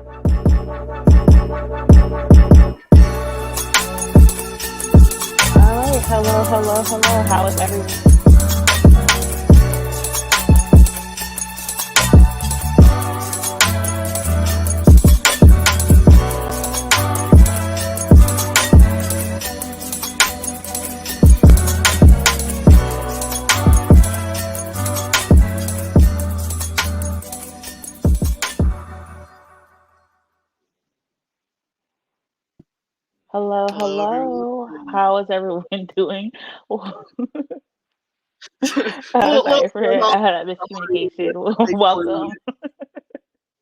Hello. How is everyone? Hello, Hello. everyone. How is everyone doing? Well, Sorry for that miscommunication. Welcome.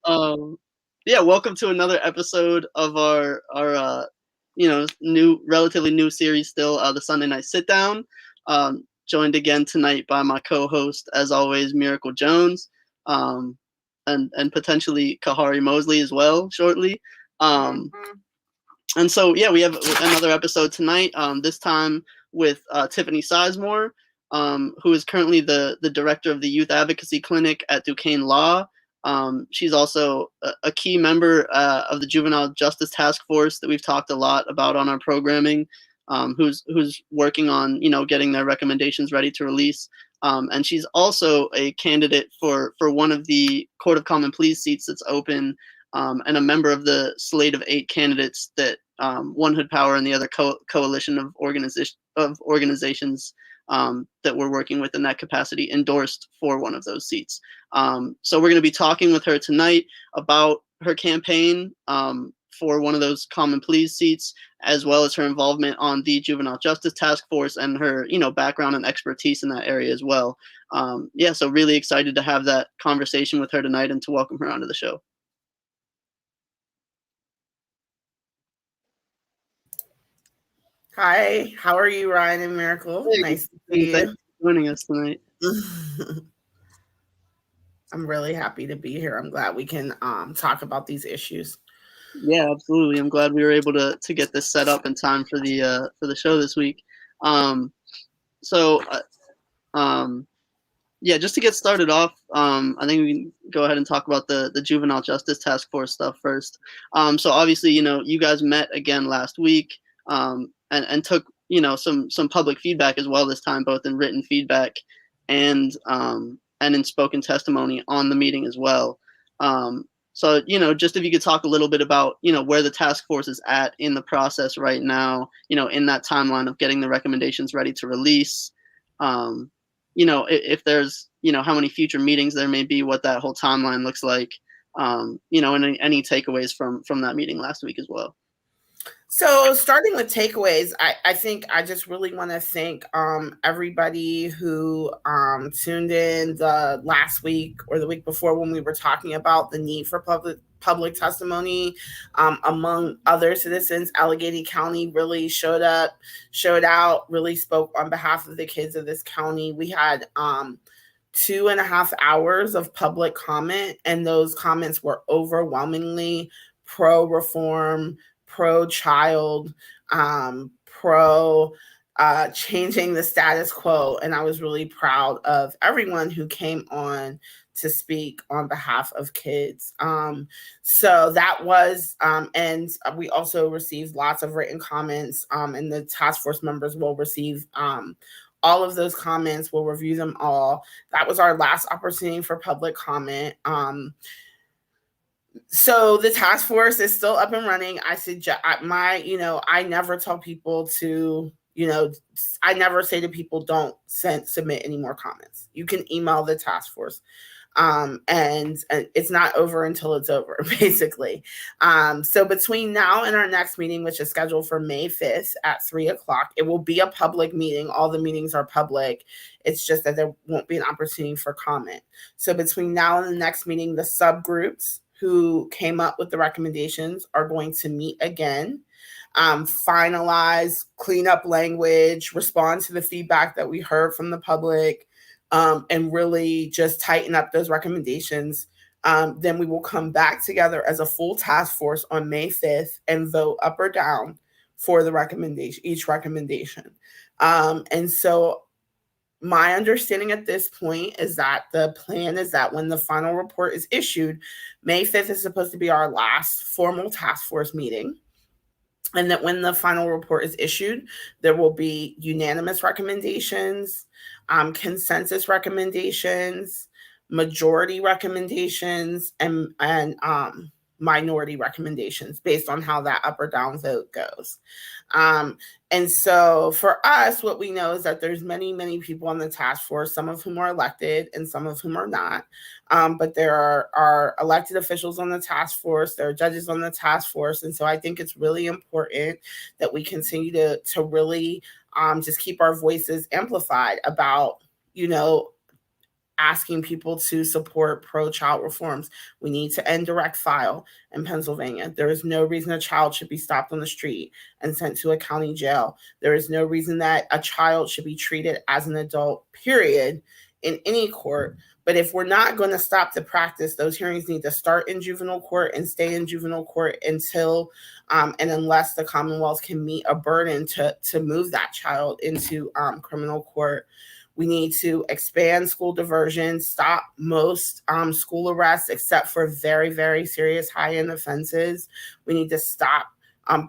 um, yeah, welcome to another episode of our relatively new series still, the Sunday Night Sitdown. Joined again tonight by my co-host, as always, Miracle Jones, and potentially Kahari Mosley as well shortly. And so, yeah, we have another episode tonight, this time with Tiffany Sizemore, who is currently the director of the Youth Advocacy Clinic at Duquesne Law. She's also a key member of the Juvenile Justice Task Force that we've talked a lot about on our programming, who's working on, getting their recommendations ready to release. And she's also a candidate for one of the Court of Common Pleas seats that's open, and a member of the slate of 8 candidates that One Hood Power and the other coalition of organizations that we're working with in that capacity endorsed for one of those seats. So we're going to be talking with her tonight about her campaign for one of those Common Pleas seats, as well as her involvement on the Juvenile Justice Task Force and her, background and expertise in that area as well. So really excited to have that conversation with her tonight and to welcome her onto the show. Hi, how are you, Ryan and Miracle? Hey, nice to see thanks you. for joining us tonight. I'm really happy to be here. I'm glad we can talk about these issues. Yeah, absolutely. I'm glad we were able to get this set up in time for the show this week. Just to get started off, I think we can go ahead and talk about the Juvenile Justice Task Force stuff first. So obviously, you guys met again last week, and took, some public feedback as well this time, both in written feedback and in spoken testimony on the meeting as well. So, just if you could talk a little bit about, where the task force is at in the process right now, in that timeline of getting the recommendations ready to release, if there's, how many future meetings there may be, what that whole timeline looks like, and any takeaways from that meeting last week as well. So starting with takeaways, I think I just really want to thank everybody who tuned in the last week or the week before when we were talking about the need for public testimony. Among other citizens, Allegheny County really showed out, really spoke on behalf of the kids of this county. We had 2.5 hours of public comment, and those comments were overwhelmingly pro-reform, pro-child, pro changing the status quo. And I was really proud of everyone who came on to speak on behalf of kids. So that was, and we also received lots of written comments, and the task force members will receive all of those comments. We'll review them all. That was our last opportunity for public comment. So the task force is still up and running. I suggest I never tell people to, I never say to people, don't submit any more comments. You can email the task force. And it's not over until it's over, basically. So between now and our next meeting, which is scheduled for May 5th at 3:00, it will be a public meeting. All the meetings are public. It's just that there won't be an opportunity for comment. So between now and the next meeting, the subgroups who came up with the recommendations are going to meet again, finalize, clean up language, respond to the feedback that we heard from the public, and really just tighten up those recommendations. Then we will come back together as a full task force on May 5th and vote up or down for the recommendation, each recommendation. And so My understanding at this point is that the plan is that when the final report is issued, May 5th is supposed to be our last formal task force meeting. And that when the final report is issued, there will be unanimous recommendations, consensus recommendations, majority recommendations, and minority recommendations based on how that up or down vote goes. And so for us, what we know is that there's many, many people on the task force, some of whom are elected and some of whom are not. But there are elected officials on the task force, there are judges on the task force. And so I think it's really important that we continue to really just keep our voices amplified about, asking people to support pro-child reforms. We need to end direct file in Pennsylvania. There is no reason a child should be stopped on the street and sent to a county jail. There is no reason that a child should be treated as an adult, period, in any court. But if we're not going to stop the practice, those hearings need to start in juvenile court and stay in juvenile court until and unless the Commonwealth can meet a burden to move that child into criminal court. We need to expand school diversion, stop most school arrests except for very, very serious high-end offenses. We need to stop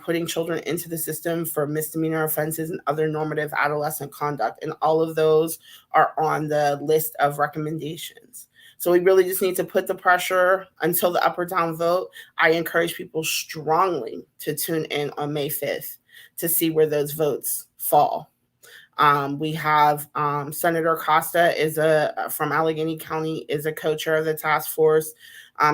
putting children into the system for misdemeanor offenses and other normative adolescent conduct. And all of those are on the list of recommendations. So we really just need to put the pressure until the up or down vote. I encourage people strongly to tune in on May 5th to see where those votes fall. We have Senator Costa from Allegheny County is a co-chair of the task force.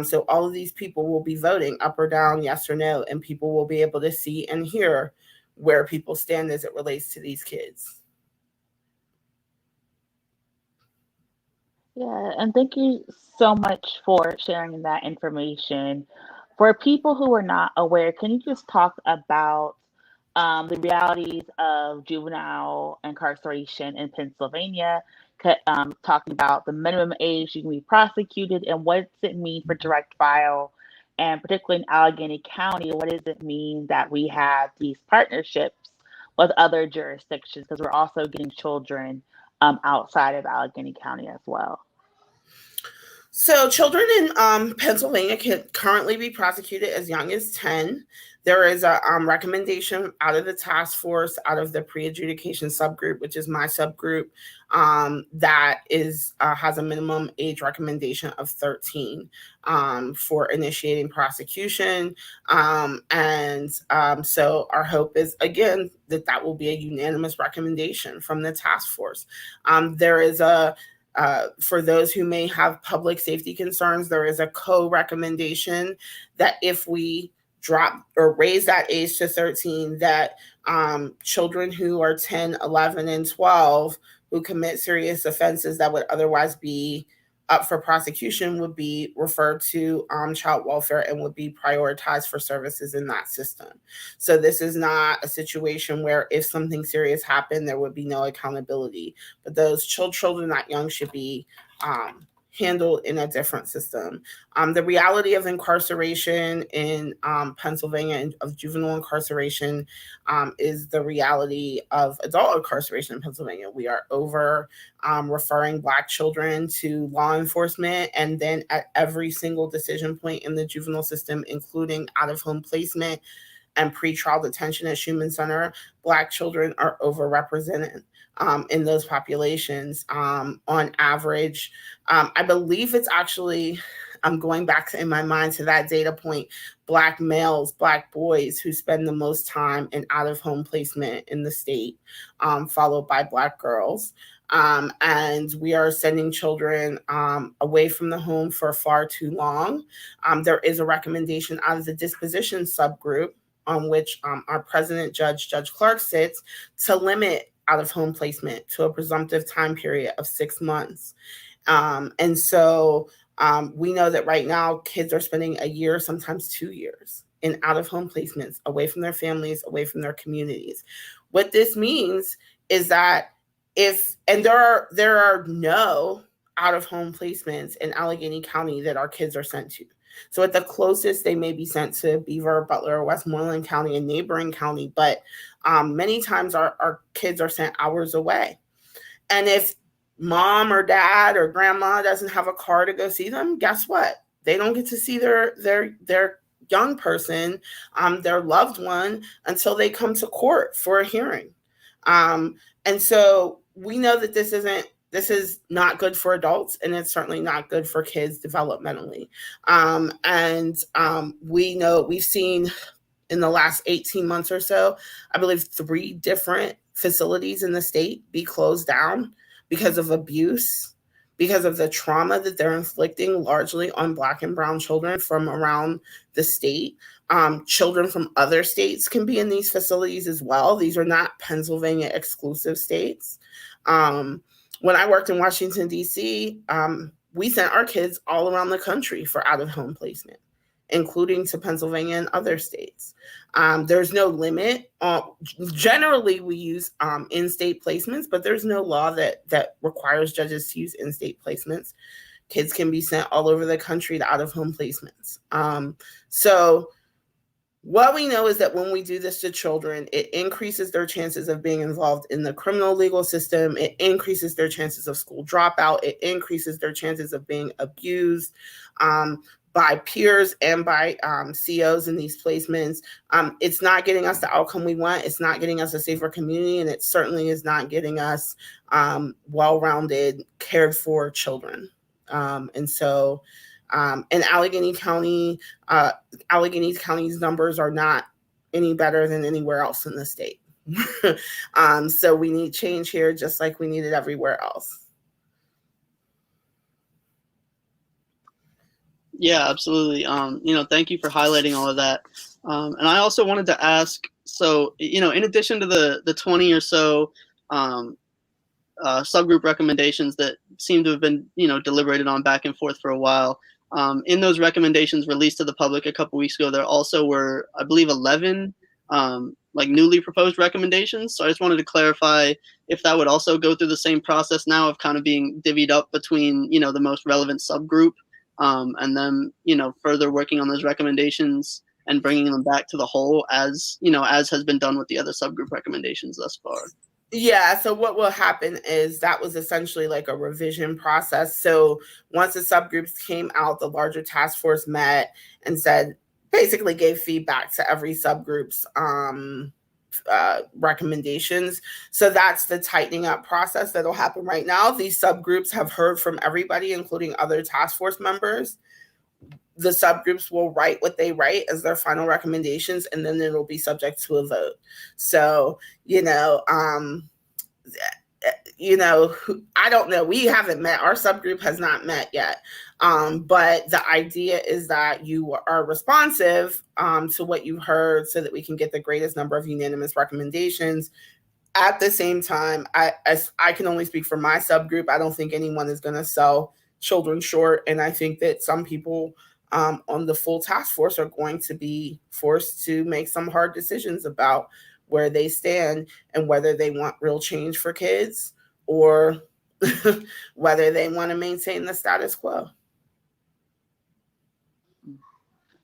So all of these people will be voting up or down, yes or no, and people will be able to see and hear where people stand as it relates to these kids. Yeah, and thank you so much for sharing that information. For people who are not aware, can you just talk about the realities of juvenile incarceration in Pennsylvania, talking about the minimum age you can be prosecuted and what does it mean for direct file, and particularly in Allegheny County, what does it mean that we have these partnerships with other jurisdictions, because we're also getting children outside of Allegheny County as well. So children in Pennsylvania can currently be prosecuted as young as 10. There is a recommendation out of the task force, out of the pre-adjudication subgroup, which is my subgroup, that has a minimum age recommendation of 13 for initiating prosecution. So our hope is, again, that will be a unanimous recommendation from the task force. There is for those who may have public safety concerns, there is a co-recommendation that if we drop or raise that age to 13, that children who are 10, 11, and 12 who commit serious offenses that would otherwise be up for prosecution would be referred to child welfare and would be prioritized for services in that system. So this is not a situation where if something serious happened, there would be no accountability. But those children that young should be handled in a different system. The reality of incarceration in Pennsylvania and of juvenile incarceration is the reality of adult incarceration in Pennsylvania. We are over referring Black children to law enforcement, and then at every single decision point in the juvenile system, including out-of-home placement and pretrial detention at Schumann Center, Black children are overrepresented in those populations. On average, I believe it's actually, I'm going back in my mind to that data point, Black males, Black boys who spend the most time in out-of-home placement in the state, followed by Black girls. And we are sending children away from the home for far too long. There is a recommendation out of the disposition subgroup on which our president, Judge Clark, sits, to limit out-of-home placement to a presumptive time period of 6 months. And so we know that right now kids are spending a year, sometimes 2 years in out-of-home placements, away from their families, away from their communities. What this means is that there are no out-of-home placements in Allegheny County that our kids are sent to. So at the closest, they may be sent to Beaver, Butler, Westmoreland County, and neighboring county, but many times our kids are sent hours away. And if mom or dad or grandma doesn't have a car to go see them, guess what? They don't get to see their young person, their loved one, until they come to court for a hearing. And so we know that this is not good for adults, and it's certainly not good for kids developmentally. We know, we've seen in the last 18 months or so, I believe 3 different facilities in the state be closed down because of abuse, because of the trauma that they're inflicting largely on Black and brown children from around the state. Children from other states can be in these facilities as well. These are not Pennsylvania exclusive states. When I worked in Washington, D.C., we sent our kids all around the country for out-of-home placement, including to Pennsylvania and other states. There's no limit. Generally, we use in-state placements, but there's no law that requires judges to use in-state placements. Kids can be sent all over the country to out-of-home placements. So what we know is that when we do this to children, it increases their chances of being involved in the criminal legal system. It increases their chances of school dropout. It increases their chances of being abused by peers and by COs in these placements. It's not getting us the outcome we want. It's not getting us a safer community, and it certainly is not getting us well-rounded, cared-for children. In Allegheny County, Allegheny County's numbers are not any better than anywhere else in the state. So we need change here, just like we need it everywhere else. Yeah, absolutely. Thank you for highlighting all of that. And I also wanted to ask, so, in addition to the 20 or so subgroup recommendations that seem to have been, deliberated on back and forth for a while, in those recommendations released to the public a couple weeks ago, there also were, I believe, 11 newly proposed recommendations. So I just wanted to clarify if that would also go through the same process now of kind of being divvied up between, the most relevant subgroup, and then, further working on those recommendations and bringing them back to the whole as has been done with the other subgroup recommendations thus far. Yeah, so what will happen is that was essentially like a revision process. So once the subgroups came out, the larger task force met and basically gave feedback to every subgroup's recommendations. So that's the tightening up process that'll happen right now. These subgroups have heard from everybody, including other task force members. The subgroups will write what they write as their final recommendations, and then it'll be subject to a vote. So, I don't know. We haven't met. Our subgroup has not met yet. But the idea is that you are responsive to what you heard so that we can get the greatest number of unanimous recommendations. At the same time, I can only speak for my subgroup. I don't think anyone is going to sell children short. And I think that some people on the full task force are going to be forced to make some hard decisions about where they stand and whether they want real change for kids or whether they want to maintain the status quo.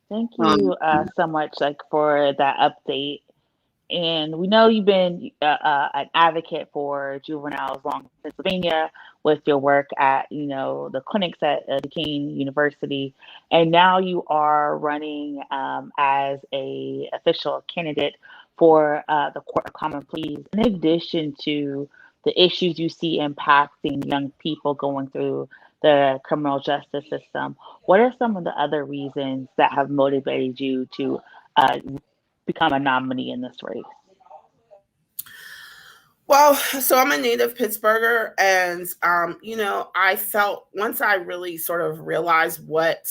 Thank you so much for that update. And we know you've been an advocate for juveniles along Pennsylvania with your work at, the clinics at Duquesne University. And now you are running as a official candidate for the Court of Common Pleas, in addition to the issues you see impacting young people going through the criminal justice system. What are some of the other reasons that have motivated you to become a nominee in this race? Well, so I'm a native Pittsburgher, and I felt once I really sort of realized what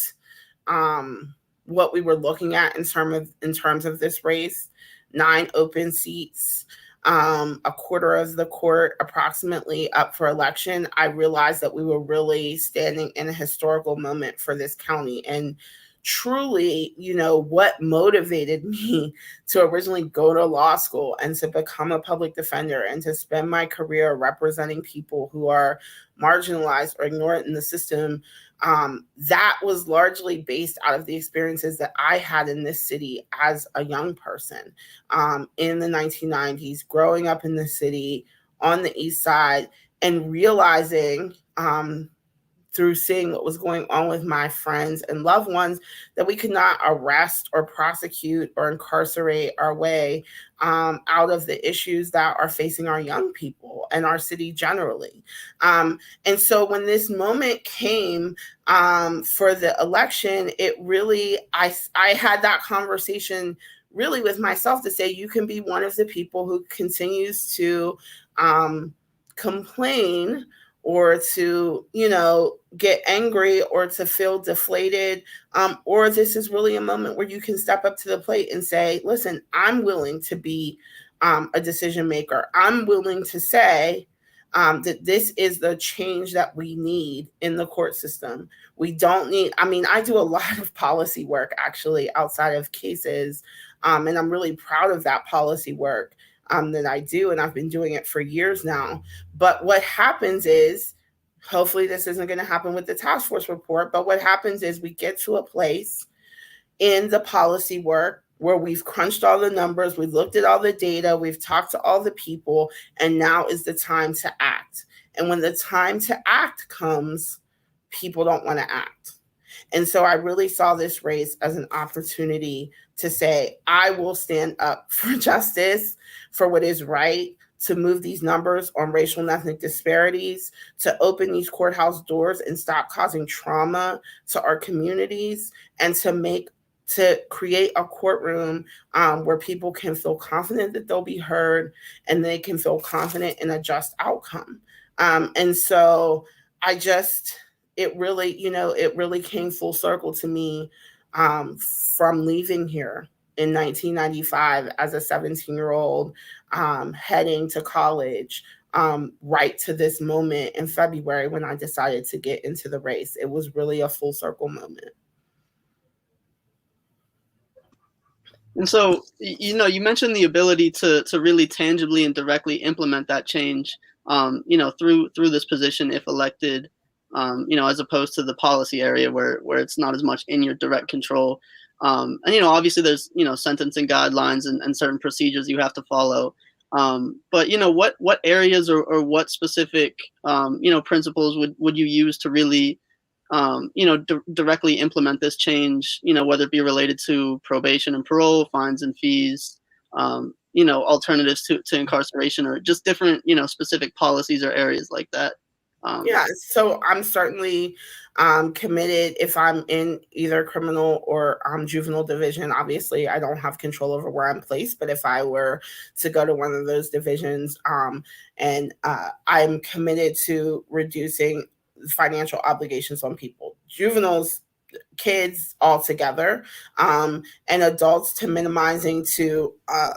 we were looking at in terms of this race, 9 open seats, a quarter of the court approximately up for election, I realized that we were really standing in a historical moment for this county. And truly, what motivated me to originally go to law school and to become a public defender and to spend my career representing people who are marginalized or ignored in the system, that was largely based out of the experiences that I had in this city as a young person in the 1990s, growing up in the city on the East Side, and realizing through seeing what was going on with my friends and loved ones that we could not arrest or prosecute or incarcerate our way out of the issues that are facing our young people and our city generally. And so when this moment came for the election, it really, I had that conversation really with myself to say, you can be one of the people who continues to complain or to, get angry or to feel deflated, or this is really a moment where you can step up to the plate and say, listen, I'm willing to be a decision maker. I'm willing to say that this is the change that we need in the court system. We don't need, I do a lot of policy work actually outside of cases, and I'm really proud of that policy work that I do, and I've been doing it for years now. But what happens is, hopefully this isn't going to happen with the task force report, but what happens is we get to a place in the policy work where we've crunched all the numbers, we've looked at all the data, we've talked to all the people, and now is the time to act. And when the time to act comes, people don't want to act. And so I really saw this race as an opportunity to say, I will stand up for justice, for what is right, to move these numbers on racial and ethnic disparities, to open these courthouse doors and stop causing trauma to our communities, and to create a courtroom where people can feel confident that they'll be heard and they can feel confident in a just outcome. And so it really came full circle to me from leaving here in 1995 as a 17-year-old, heading to college, right to this moment in February when I decided to get into the race. It was really a full circle moment. And so, you mentioned the ability to really tangibly and directly implement that change, through this position if elected, as opposed to the policy area where it's not as much in your direct control. And, obviously there's, sentencing guidelines and certain procedures you have to follow. But, what areas or what specific, principles would you use to really, directly implement this change, whether it be related to probation and parole, fines and fees, alternatives to incarceration, or just different, specific policies or areas like that? So I'm certainly committed if I'm in either criminal or juvenile division. Obviously, I don't have control over where I'm placed, but if I were to go to one of those divisions, and I'm committed to reducing financial obligations on people, juveniles, kids all together, and adults, to minimizing to,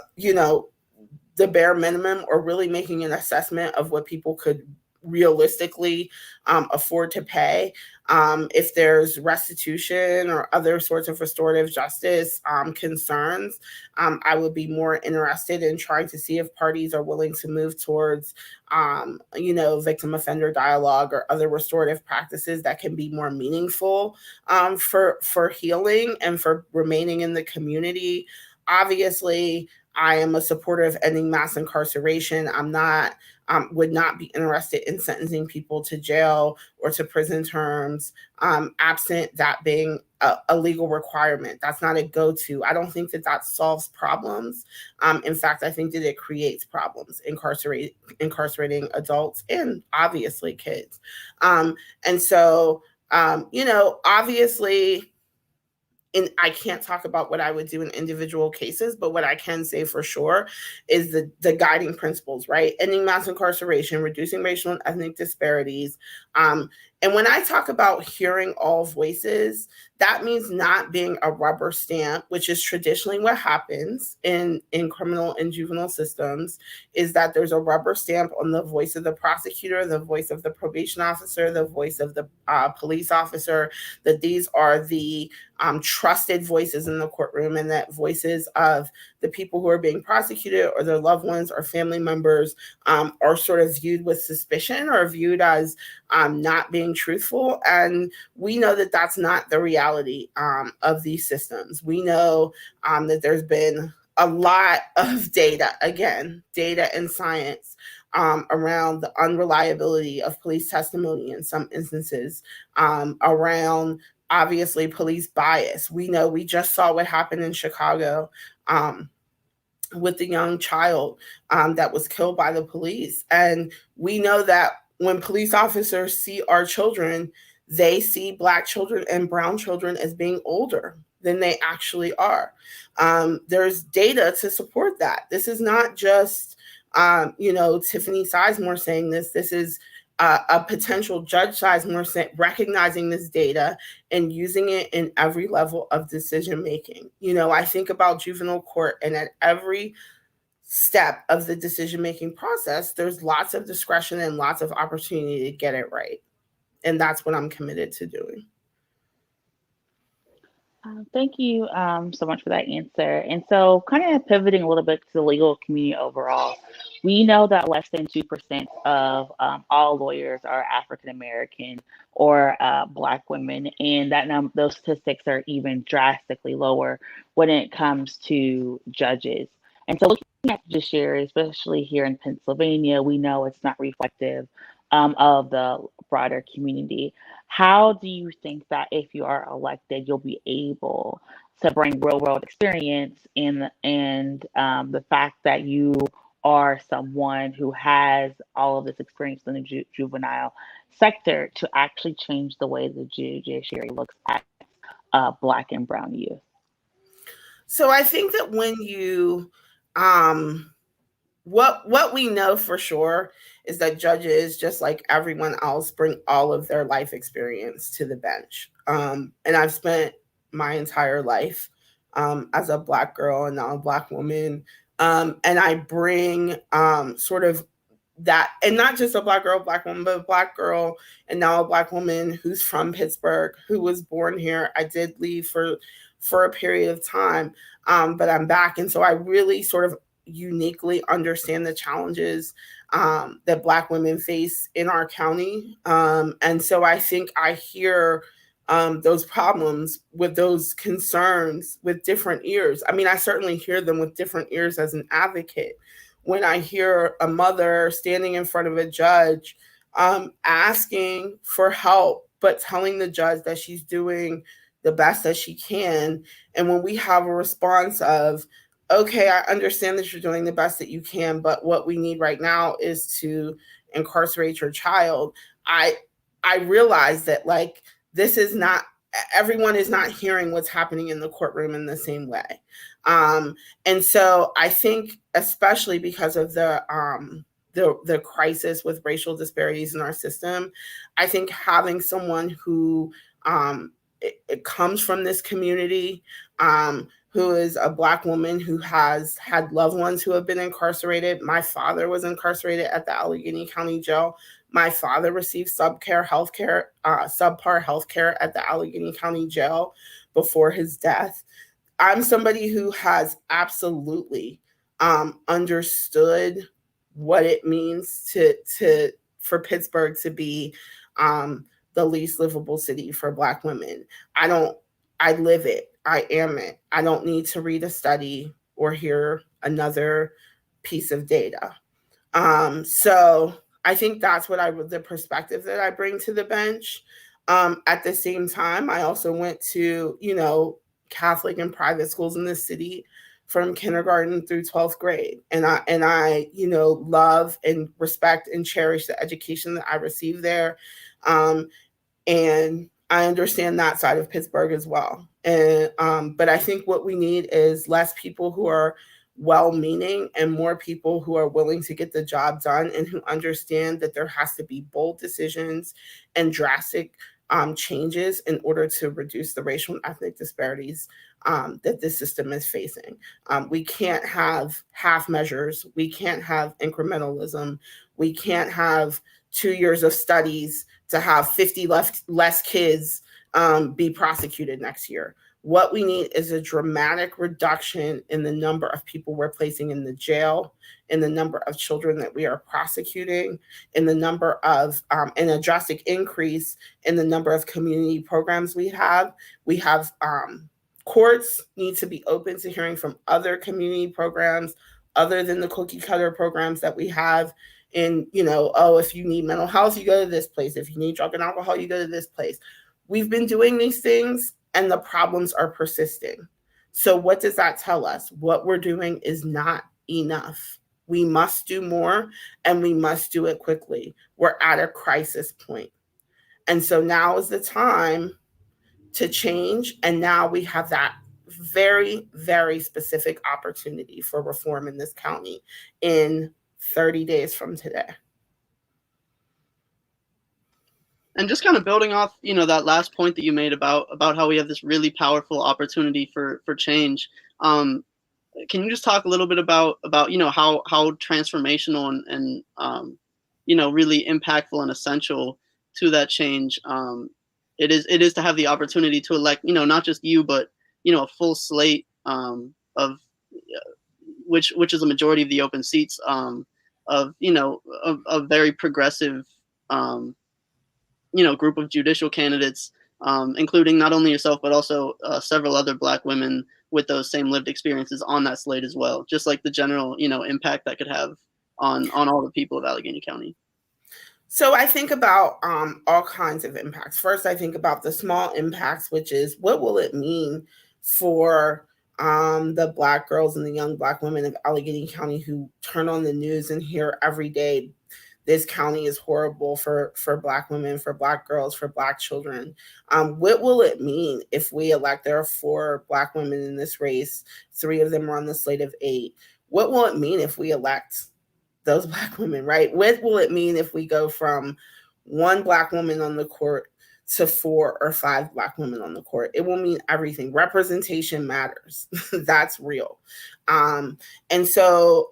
the bare minimum, or really making an assessment of what people could realistically afford to pay. If there's restitution or other sorts of restorative justice concerns, I would be more interested in trying to see if parties are willing to move towards, victim offender dialogue or other restorative practices that can be more meaningful for healing and for remaining in the community. Obviously, I am a supporter of ending mass incarceration. Would not be interested in sentencing people to jail or to prison terms, absent that being a legal requirement. That's not a go-to. I don't think that solves problems. In fact, I think that it creates problems, incarcerating adults and obviously kids. And so, obviously, and I can't talk about what I would do in individual cases, but what I can say for sure is the guiding principles, right? Ending mass incarceration, reducing racial and ethnic disparities. And when I talk about hearing all voices, that means not being a rubber stamp, which is traditionally what happens in criminal and juvenile systems, is that there's a rubber stamp on the voice of the prosecutor, the voice of the probation officer, the voice of the police officer, that these are the trusted voices in the courtroom, and that voices of the people who are being prosecuted or their loved ones or family members are sort of viewed with suspicion or viewed as not being truthful. And we know that that's not the reality of these systems. We know that there's been a lot of data and science around the unreliability of police testimony in some instances, around obviously police bias. We know, we just saw what happened in Chicago with the young child that was killed by the police. And we know that when police officers see our children, they see Black children and brown children as being older than they actually are. There's data to support that. This is not just, Tiffany Sizemore saying this. This is a potential Judge Sizemore recognizing this data and using it in every level of decision making. I think about juvenile court, and at every step of the decision making process, there's lots of discretion and lots of opportunity to get it right. And that's what I'm committed to doing. Thank you so much for that answer. And so, kind of pivoting a little bit to the legal community overall, we know that less than 2% of all lawyers are African American or Black women, and that those statistics are even drastically lower when it comes to judges. And so, looking at the judiciary, especially here in Pennsylvania, we know it's not reflective of the broader community. How do you think that if you are elected, you'll be able to bring real world experience and the fact that you are someone who has all of this experience in the juvenile sector to actually change the way the judiciary looks at Black and brown youth? So I think that when you, what we know for sure is that judges, just like everyone else, bring all of their life experience to the bench. And I've spent my entire life as a Black girl and now a Black woman. And I bring sort of that, and not just a Black girl, Black woman, but a Black girl and now a Black woman who's from Pittsburgh, who was born here. I did leave for a period of time, but I'm back. And so I really sort of uniquely understand the challenges that Black women face in our county. And so I think I hear those problems with those concerns with different ears. I mean, I certainly hear them with different ears as an advocate. When I hear a mother standing in front of a judge asking for help, but telling the judge that she's doing the best that she can. And when we have a response of, okay, I understand that you're doing the best that you can, but what we need right now is to incarcerate your child. I realize that, like, this is not, everyone is not hearing what's happening in the courtroom in the same way. And so I think, especially because of the crisis with racial disparities in our system, I think having someone who it comes from this community, who is a Black woman who has had loved ones who have been incarcerated. My father was incarcerated at the Allegheny County Jail. My father received subpar healthcare at the Allegheny County Jail before his death. I'm somebody who has absolutely understood what it means for Pittsburgh to be the least livable city for Black women. I live it. I am it. I don't need to read a study or hear another piece of data. So I think that's the perspective that I bring to the bench. At the same time, I also went to, Catholic and private schools in the city from kindergarten through 12th grade. And I love and respect and cherish the education that I received there. And I understand that side of Pittsburgh as well. And but I think what we need is less people who are well-meaning and more people who are willing to get the job done and who understand that there has to be bold decisions and drastic changes in order to reduce the racial and ethnic disparities that this system is facing. We can't have half measures. We can't have incrementalism. We can't have 2 years of studies to have 50 less kids be prosecuted next year. What we need is a dramatic reduction in the number of people we're placing in the jail, in the number of children that we are prosecuting, in the number of, and a drastic increase in the number of community programs we have. We have courts need to be open to hearing from other community programs other than the cookie cutter programs that we have in, oh, if you need mental health, you go to this place. If you need drug and alcohol, you go to this place. We've been doing these things and the problems are persisting. So what does that tell us? What we're doing is not enough. We must do more, and we must do it quickly. We're at a crisis point. And so now is the time to change. And now we have that very, very specific opportunity for reform in this county in 30 days from today. And just kind of building off, that last point that you made about how we have this really powerful opportunity for change. Can you just talk a little bit about how transformational and really impactful and essential to that change it is to have the opportunity to elect, not just you, but a full slate of which is a majority of the open seats of a very progressive group of judicial candidates, including not only yourself, but also several other Black women with those same lived experiences on that slate as well. Just like the general, impact that could have on all the people of Allegheny County. So I think about all kinds of impacts. First, I think about the small impacts, which is what will it mean for the Black girls and the young Black women of Allegheny County who turn on the news and hear every day, this county is horrible for Black women, for Black girls, for Black children. What will it mean if we elect, there are 4 Black women in this race, 3 of them are on the slate of 8. What will it mean if we elect those Black women, right? What will it mean if we go from 1 Black woman on the court to 4 or 5 Black women on the court? It will mean everything. Representation matters. That's real. And so,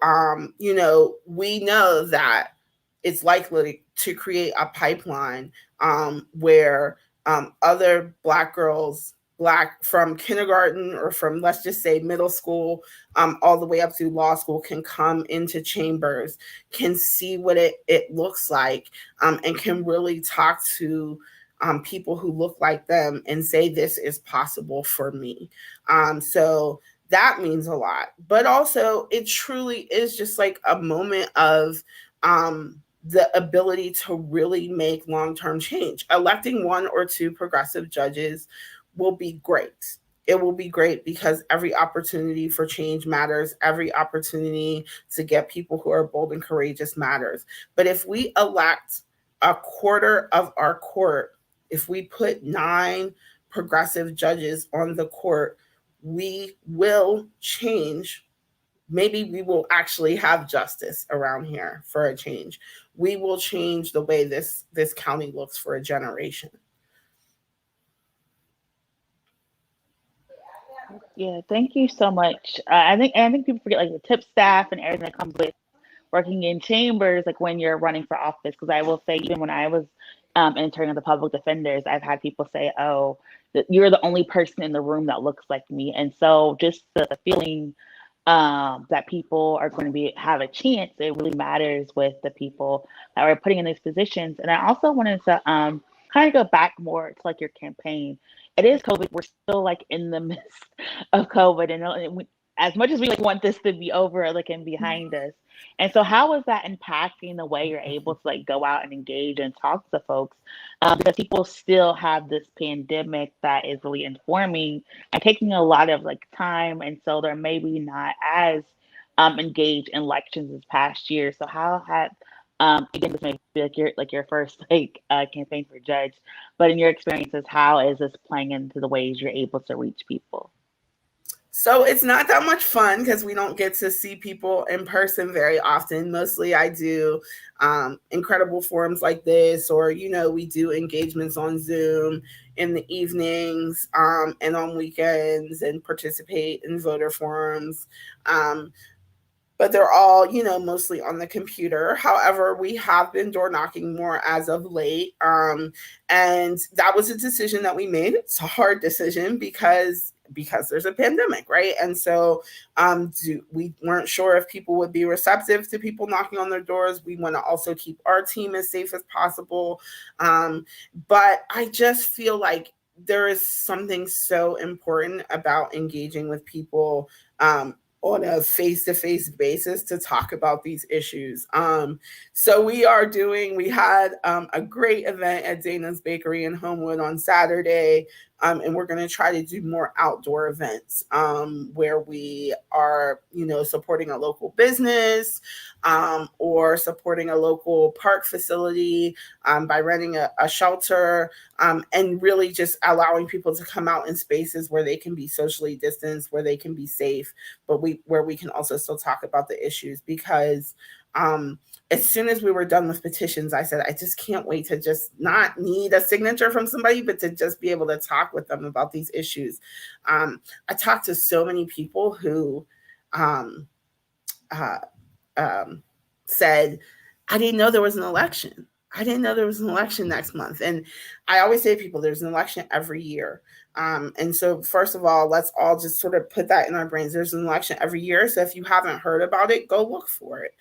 we know that it's likely to create a pipeline where other Black girls, Black from kindergarten or from, let's just say, middle school, all the way up through law school, can come into chambers, can see what it looks like, and can really talk to people who look like them and say, this is possible for me. So that means a lot. But also, it truly is just like a moment of the ability to really make long-term change. Electing 1 or 2 progressive judges will be great. It will be great because every opportunity for change matters. Every opportunity to get people who are bold and courageous matters. But if we elect a quarter of our court, if we put 9 progressive judges on the court, we will change. Maybe we will actually have justice around here for a change. We will change the way this county looks for a generation. Yeah, thank you so much. I think people forget like the tip staff and everything that comes with working in chambers, like when you're running for office. Because I will say, even when I was interning with the public defenders, I've had people say, "Oh, that you're the only person in the room that looks like me," and so just the feeling that people are going to have a chance, it really matters with the people that we're putting in these positions. And I also wanted to kind of go back more to like your campaign. It is COVID. We're still like in the midst of COVID, and as much as we like want this to be over, like and behind us. And so, how is that impacting the way you're able to like go out and engage and talk to folks? Because people still have this pandemic that is really informing and taking a lot of like time, and so they're maybe not as engaged in elections this past year. So, how had again, this may be like your first campaign for judge, but in your experiences, how is this playing into the ways you're able to reach people? So it's not that much fun because we don't get to see people in person very often. Mostly I do incredible forums like this, or, we do engagements on Zoom in the evenings and on weekends, and participate in voter forums. But they're all, mostly on the computer. However, we have been door knocking more as of late. And that was a decision that we made. It's a hard decision because there's a pandemic, right? And so we weren't sure if people would be receptive to people knocking on their doors. We want to also keep our team as safe as possible. But I just feel like there is something so important about engaging with people on a face-to-face basis to talk about these issues. So we had a great event at Dana's Bakery in Homewood on Saturday. And we're going to try to do more outdoor events where we are, supporting a local business or supporting a local park facility by renting a shelter and really just allowing people to come out in spaces where they can be socially distanced, where they can be safe, but where we can also still talk about the issues. Because as soon as we were done with petitions, I said, I just can't wait to just not need a signature from somebody, but to just be able to talk with them about these issues. I talked to so many people who said, I didn't know there was an election. I didn't know there was an election next month. And I always say to people, there's an election every year. And so first of all, let's all just sort of put that in our brains. There's an election every year. So if you haven't heard about it, go look for it.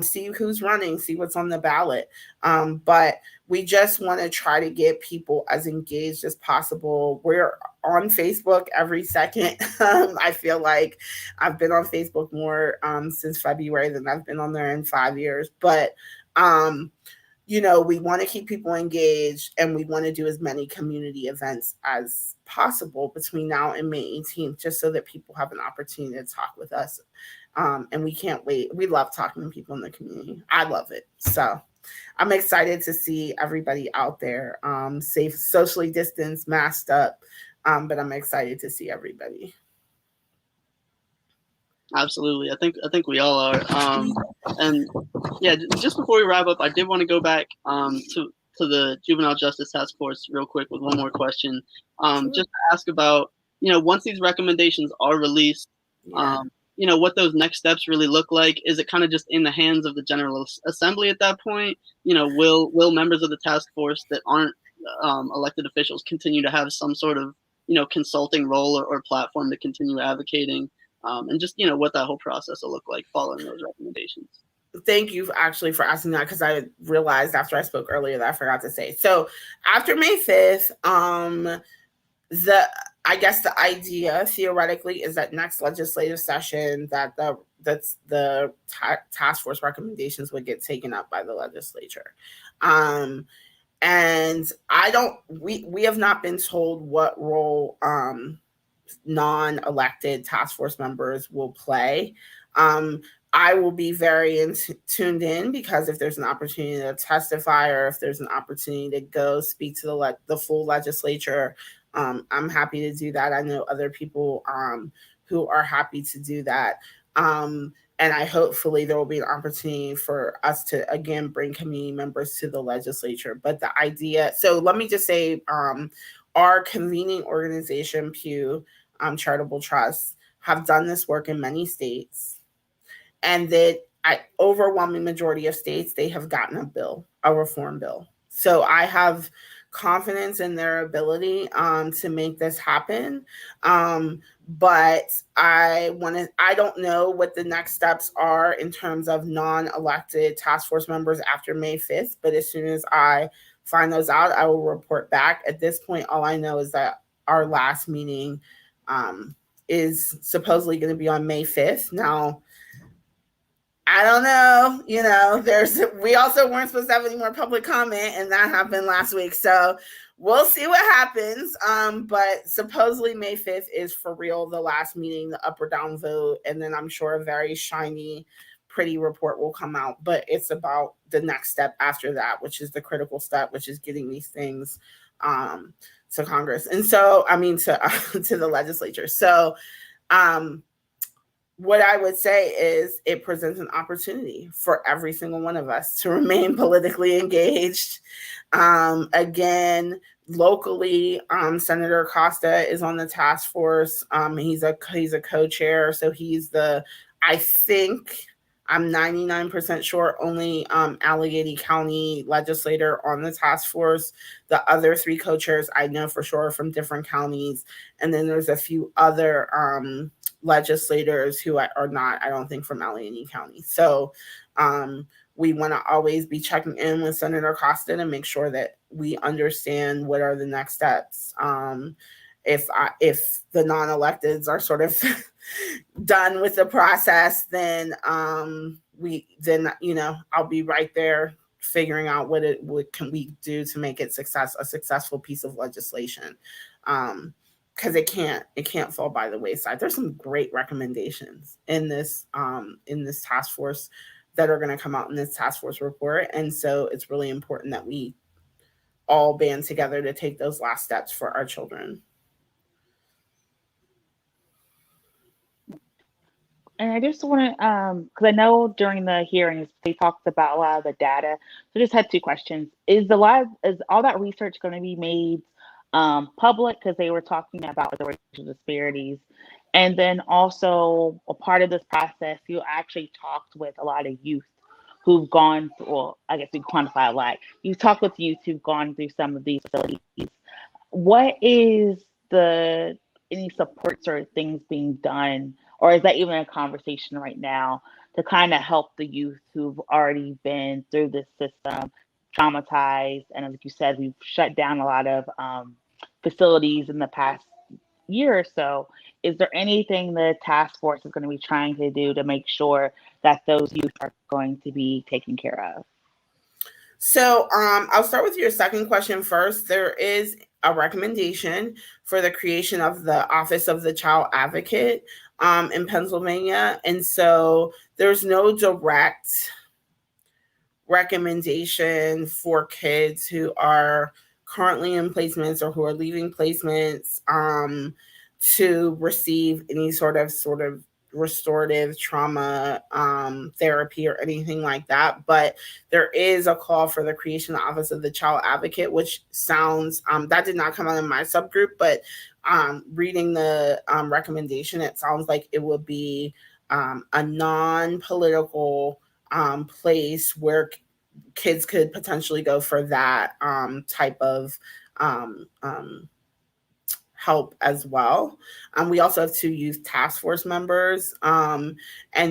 See who's running, see what's on the ballot. But we just want to try to get people as engaged as possible. We're on Facebook every second. I feel like I've been on Facebook more since February than I've been on there in 5 years. But we want to keep people engaged, and we want to do as many community events as possible between now and May 18th, just so that people have an opportunity to talk with us. And we can't wait. We love talking to people in the community. I love it. So I'm excited to see everybody out there, safe, socially distanced, masked up. But I'm excited to see everybody. Absolutely. I think we all are. And yeah, just before we wrap up, I did want to go back to the Juvenile Justice Task Force real quick with one more question. Just to ask about, once these recommendations are released, what those next steps really look like. Is it kind of just in the hands of the General Assembly at that point? Will members of the task force that aren't elected officials continue to have some sort of, consulting role or platform to continue advocating? And just, what that whole process will look like following those recommendations. Thank you actually for asking that, because I realized after I spoke earlier that I forgot to say. So after May 5th, I guess the idea theoretically is that next legislative session that the task force recommendations would get taken up by the legislature. And we have not been told what role non-elected task force members will play. I will be very tuned in, because if there's an opportunity to testify, or if there's an opportunity to go speak to the full legislature, I'm happy to do that. I know other people who are happy to do that. And hopefully there will be an opportunity for us to, again, bring community members to the legislature. But the idea, so let me just say, our convening organization, Pew Charitable Trust, have done this work in many states. And that overwhelming majority of states, they have gotten a reform bill. So I have confidence in their ability to make this happen. But I don't know what the next steps are in terms of non-elected task force members after May 5th. But as soon as I find those out, I will report back. At this point, all I know is that our last meeting is supposedly going to be on May 5th. Now, I don't know, we also weren't supposed to have any more public comment, and that happened last week. So we'll see what happens. But supposedly May 5th is for real the last meeting, the up or down vote. And then I'm sure a very shiny, pretty report will come out. But it's about the next step after that, which is the critical step, which is getting these things to Congress. And so, to the legislature. So, what I would say is it presents an opportunity for every single one of us to remain politically engaged. Again, locally, Senator Costa is on the task force. He's a co-chair, so he's I think I'm 99% sure only Allegheny County legislator on the task force. The other 3 co-chairs I know for sure from different counties, and then there's a few other legislators who are not, I don't think, from Allegheny County. So we want to always be checking in with Senator Costa to make sure that we understand what are the next steps. If the non-electeds are sort of done with the process, then I'll be right there figuring out what can we do to make it a successful piece of legislation. Because it can't fall by the wayside. There's some great recommendations in this task force that are going to come out in this task force report, and so it's really important that we all band together to take those last steps for our children. And I just want to, because I know during the hearings they talked about a lot of the data. So I just had two questions: is all that research going to be made public? Because they were talking about the racial disparities, and then also a part of this process, you actually talked with a lot of youth who've gone through. Well, I guess we quantify a lot. You talked with youth who've gone through some of these facilities. What is any supports or things being done? Or is that even a conversation right now to kind of help the youth who've already been through this system, traumatized? And like you said, we've shut down a lot of facilities in the past year or so. Is there anything the task force is going to be trying to do to make sure that those youth are going to be taken care of? So I'll start with your second question first. There is a recommendation for the creation of the Office of the Child Advocate in Pennsylvania. And so there's no direct recommendation for kids who are currently in placements or who are leaving placements to receive any sort of restorative trauma therapy or anything like that. But there is a call for the creation of the Office of the Child Advocate, which sounds, that did not come out in my subgroup, but reading the recommendation, it sounds like it would be a non-political place where kids could potentially go for that type of help as well. We also have 2 youth task force members. And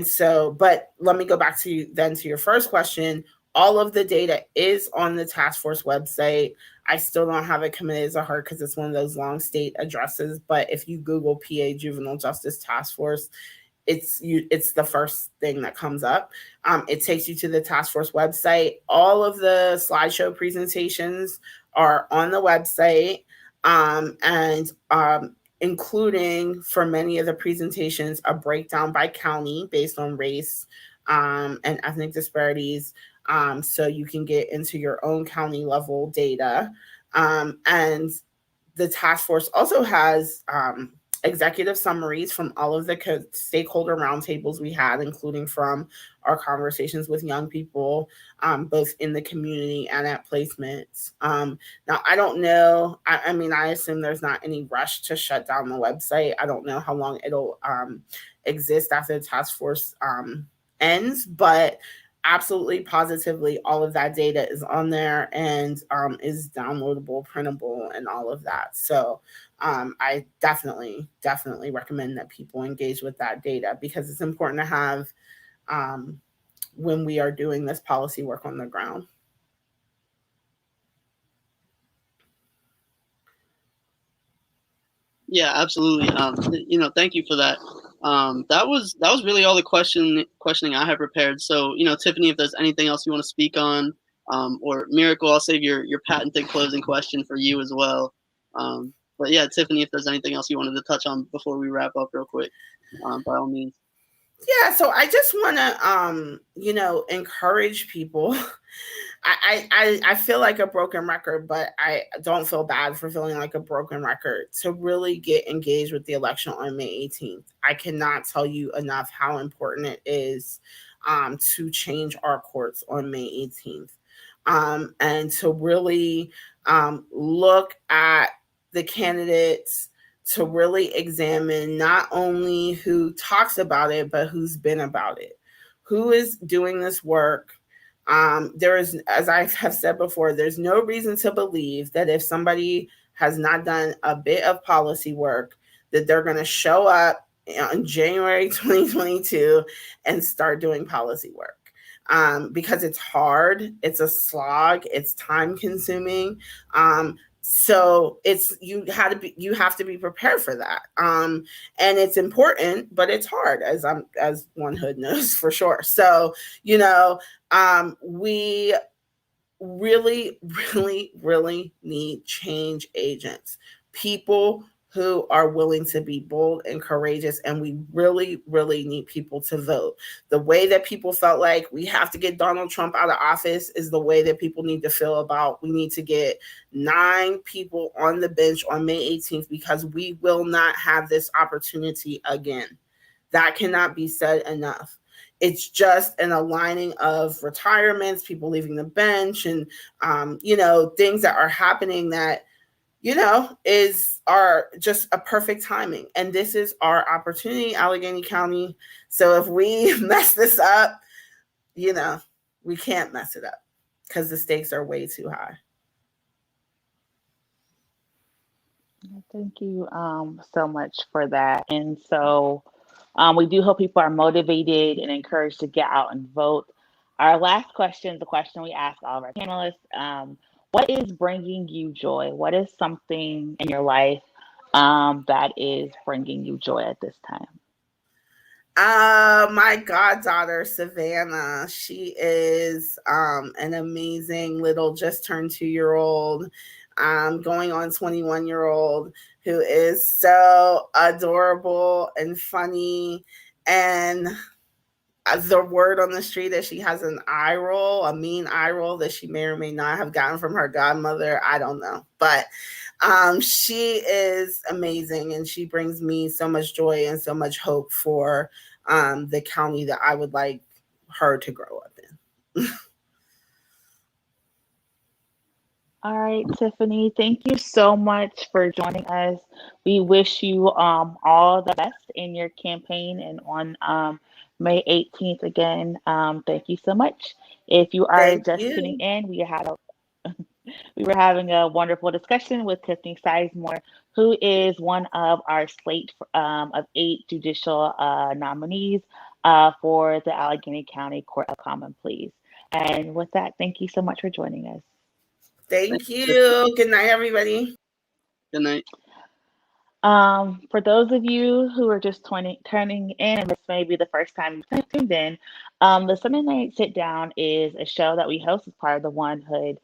so, but let me go back to your first question. All of the data is on the task force website. I still don't have it committed as a heart because it's one of those long state addresses. But if you Google PA Juvenile Justice Task Force, it's the first thing that comes up. It takes you to the task force website. All of the slideshow presentations are on the website. And including for many of the presentations, a breakdown by county based on race and ethnic disparities. So you can get into your own county level data. And the task force also has executive summaries from all of the stakeholder roundtables we had, including from our conversations with young people, both in the community and at placements. Now, I don't know. I mean, I assume there's not any rush to shut down the website. I don't know how long it'll exist after the task force ends, but absolutely, positively, all of that data is on there and is downloadable, printable, and all of that. So I definitely recommend that people engage with that data because it's important to have when we are doing this policy work on the ground. Yeah, absolutely. Thank you for that. That was really all the questioning I had prepared. So, Tiffany, if there's anything else you want to speak on, or Miracle, I'll save your patented closing question for you as well. But yeah, Tiffany, if there's anything else you wanted to touch on before we wrap up real quick, by all means. Yeah, so I just want to, encourage people. I feel like a broken record, but I don't feel bad for feeling like a broken record to really get engaged with the election on May 18th. I cannot tell you enough how important it is to change our courts on May 18th and to really look at the candidates, to really examine not only who talks about it, but who's been about it, who is doing this work. There is, as I have said before, there's no reason to believe that if somebody has not done a bit of policy work, that they're going to show up in January 2022 and start doing policy work. Because it's hard, it's a slog, it's time consuming. So you have to be prepared for that. And it's important, but it's hard, as one hood knows for sure. So, we really, really, really need change agents, people who are willing to be bold and courageous. And we really, really need people to vote. The way that people felt like we have to get Donald Trump out of office is the way that people need to feel about we need to get 9 people on the bench on May 18th, because we will not have this opportunity again. That cannot be said enough. It's just an aligning of retirements, people leaving the bench, and things that are happening that are just a perfect timing. And this is our opportunity, Allegheny County. So if we mess this up, we can't mess it up because the stakes are way too high. Thank you so much for that. And so we do hope people are motivated and encouraged to get out and vote. Our last question, the question we ask all of our panelists, what is bringing you joy? What is something in your life that is bringing you joy at this time? My goddaughter, Savannah, she is an amazing little just turned 2-year-old, going on 21-year-old, who is so adorable and funny. And the word on the street is she has an eye roll, a mean eye roll that she may or may not have gotten from her godmother. I don't know. But she is amazing, and she brings me so much joy and so much hope for the county that I would like her to grow up in. All right, Tiffany, thank you so much for joining us. We wish you all the best in your campaign and on May 18th again. Thank you so much. If you are tuning in, we were having a wonderful discussion with Tiffany Sizemore, who is one of our slate of 8 judicial nominees for the Allegheny County Court of Common Pleas. And with that, thank you so much for joining us. Thank you. Good night, everybody. Good night. For those of you who are just turning in, and this may be the first time you've tuned in, the Sunday Night Sitdown is a show that we host as part of the One Hood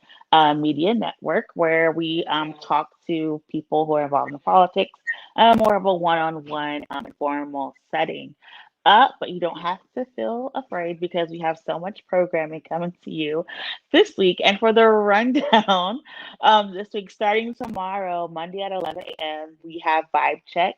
Media Network, where we talk to people who are involved in politics, more of a one-on-one informal setting. But you don't have to feel afraid because we have so much programming coming to you this week. And for the rundown, this week, starting tomorrow, Monday at 11 a.m., we have Vibe Check.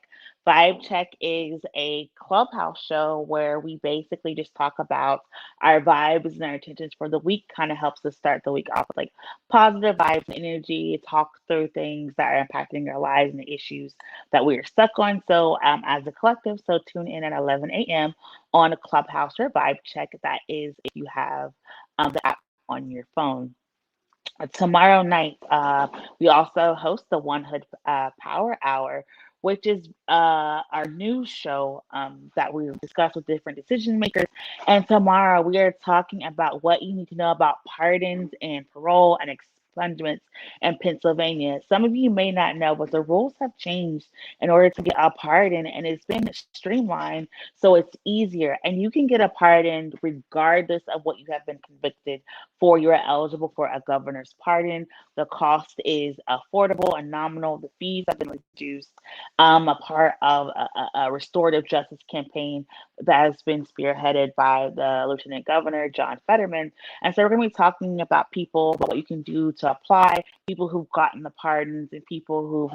Vibe Check is a clubhouse show where we basically just talk about our vibes and our intentions for the week. Kind of helps us start the week off with like positive vibes and energy, talk through things that are impacting our lives and the issues that we are stuck on. So as a collective, so tune in at 11 a.m. on a Clubhouse or Vibe Check. That is if you have the app on your phone. Tomorrow night, we also host the One Hood Power Hour, which is our news show that we discuss with different decision makers. And tomorrow we are talking about what you need to know about pardons and parole and expungements in Pennsylvania. Some of you may not know, but the rules have changed in order to get a pardon, and it's been streamlined so it's easier. And you can get a pardon regardless of what you have been convicted for. You're eligible for a governor's pardon. The cost is affordable and nominal. The fees have been reduced. A part of a restorative justice campaign that has been spearheaded by the Lieutenant Governor, John Fetterman. And so we're going to be talking about people, about what you can do to apply, people who've gotten the pardons, and people who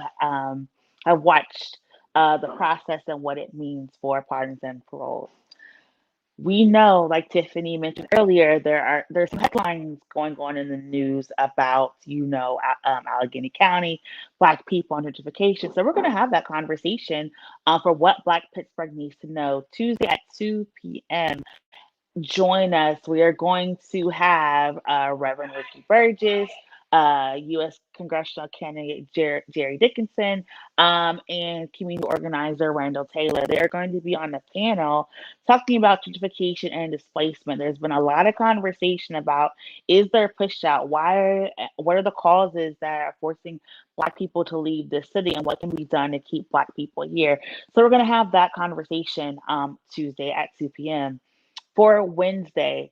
have watched the process and what it means for pardons and paroles. We know, like Tiffany mentioned earlier, there's some headlines going on in the news about, Allegheny County, Black people and gentrification. So we're going to have that conversation for what Black Pittsburgh needs to know Tuesday at 2 p.m. Join us. We are going to have Reverend Ricky Burgess, U.S. congressional candidate Jerry Dickinson, and community organizer Randall Taylor. They are going to be on the panel talking about gentrification and displacement. There's been a lot of conversation about, is there push out? What are the causes that are forcing Black people to leave the city, and what can be done to keep Black people here? So we're going to have that conversation Tuesday at 2 p.m. For Wednesday,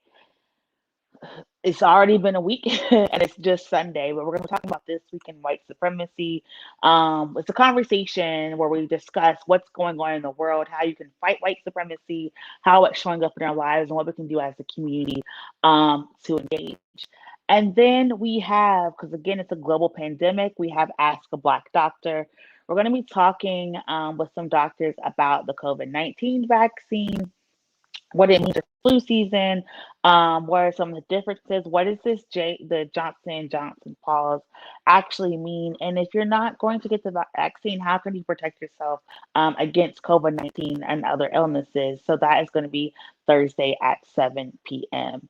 it's already been a week and it's just Sunday, but we're going to be talking about this week in white supremacy. It's a conversation where we discuss what's going on in the world, how you can fight white supremacy, how it's showing up in our lives, and what we can do as a community to engage. And then we have, because again, it's a global pandemic, we have Ask a Black Doctor. We're going to be talking with some doctors about the COVID-19 vaccine, what it means for flu season, what are some of the differences, what does the Johnson & Johnson pause actually mean, and if you're not going to get the vaccine, how can you protect yourself against COVID-19 and other illnesses? So that is going to be Thursday at 7 p.m.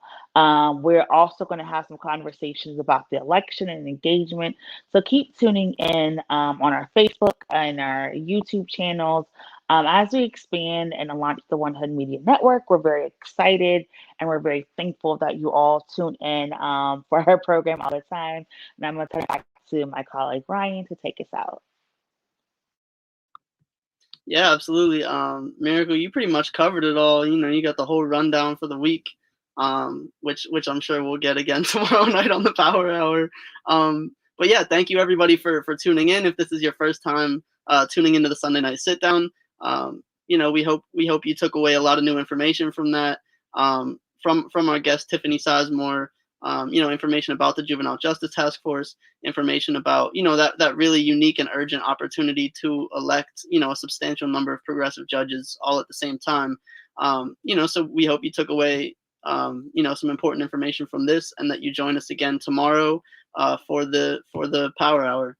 We're also going to have some conversations about the election and engagement, so keep tuning in on our Facebook and our YouTube channels. As we expand and launch the One Hood Media Network, we're very excited and we're very thankful that you all tune in for our program all the time. And I'm going to turn it back to my colleague Ryan to take us out. Yeah, absolutely. Miracle, you pretty much covered it all. You got the whole rundown for the week, which I'm sure we'll get again tomorrow night on the Power Hour. But yeah, thank you everybody for tuning in. If this is your first time tuning into the Sunday Night Sitdown, we hope you took away a lot of new information from that, from our guest Tiffany Sizemore. Information about the Juvenile Justice Task Force, information about that really unique and urgent opportunity to elect a substantial number of progressive judges all at the same time. So we hope you took away some important information from this, and that you join us again tomorrow for the Power Hour.